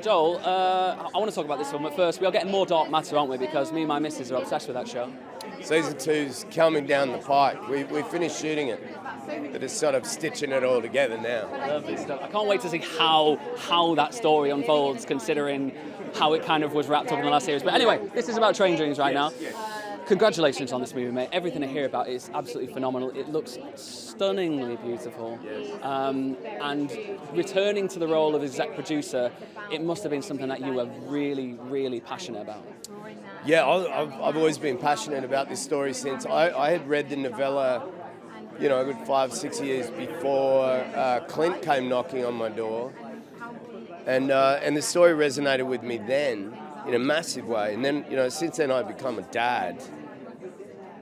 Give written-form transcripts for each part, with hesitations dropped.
Joel, I want to talk about this film, but first we are getting more Dark Matter, aren't we? Because me and my missus are obsessed with that show. Season 2's coming down the pike. We finished shooting it. They're just sort of stitching it all together now. Lovely stuff. I can't wait to see how that story unfolds, considering how it kind of was wrapped up in the last series. But anyway, this is about train dreams right now. Congratulations on this movie, mate. Everything I hear about it is absolutely phenomenal. It looks stunningly beautiful. And returning to the role of exec producer, it must have been something that you were really, really passionate about. Yeah, I've always been passionate about this story since I had read the novella, you know, a good 5-6 years before Clint came knocking on my door. And the story resonated with me then in a massive way. And then, you know, since then I've become a dad.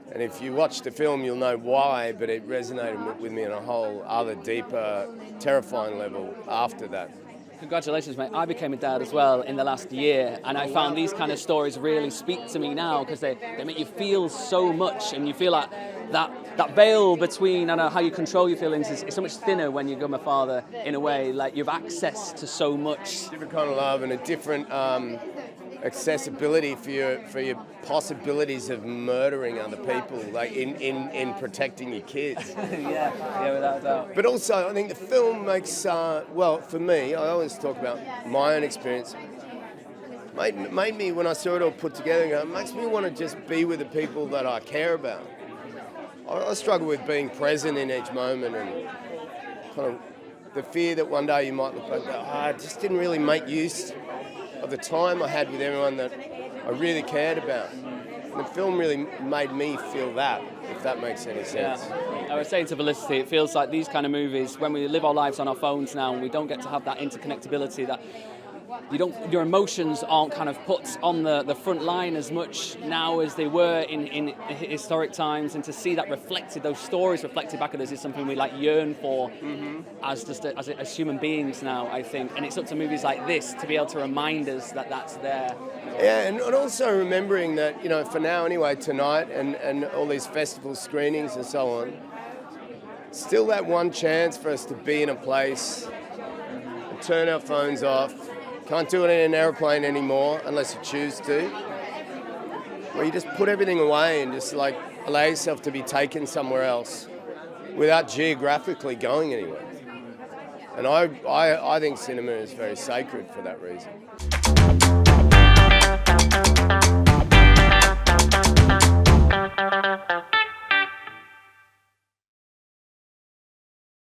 And if you watch the film, you'll know why, but it resonated with me on a whole other, deeper, terrifying level after that. Congratulations, mate. I became a dad as well in the last year, and I found these kind of stories really speak to me now because they make you feel so much, and you feel like that veil between, I don't know, how you control your feelings is so much thinner when you become a father in a way. Like, you have access to so much. Different kind of love and a different accessibility for your possibilities of murdering other people, like in protecting your kids. yeah, without a doubt. But also, I think the film makes, well, for me, I always talk about my own experience, made me, when I saw it all put together, it makes me want to just be with the people that I care about. I struggle with being present in each moment and kind of the fear that one day you might look back and go, I just didn't really make use of the time I had with everyone that I really cared about. And the film really made me feel that, if that makes any sense. Yeah. I was saying to Felicity, it feels like these kind of movies, when we live our lives on our phones now and we don't get to have that interconnectability, that your emotions aren't kind of put on the front line as much now as they were in historic times, and to see that reflected, those stories reflected back at us, is something we like yearn for as human beings now, I think. And it's up to movies like this to be able to remind us that that's there. Yeah, and also remembering that, you know, for now anyway, tonight and all these festival screenings and so on, still that one chance for us to be in a place and turn our phones off. Can't do it in an aeroplane anymore unless you choose to. Where you just put everything away and just like allow yourself to be taken somewhere else without geographically going anywhere. And I think cinema is very sacred for that reason.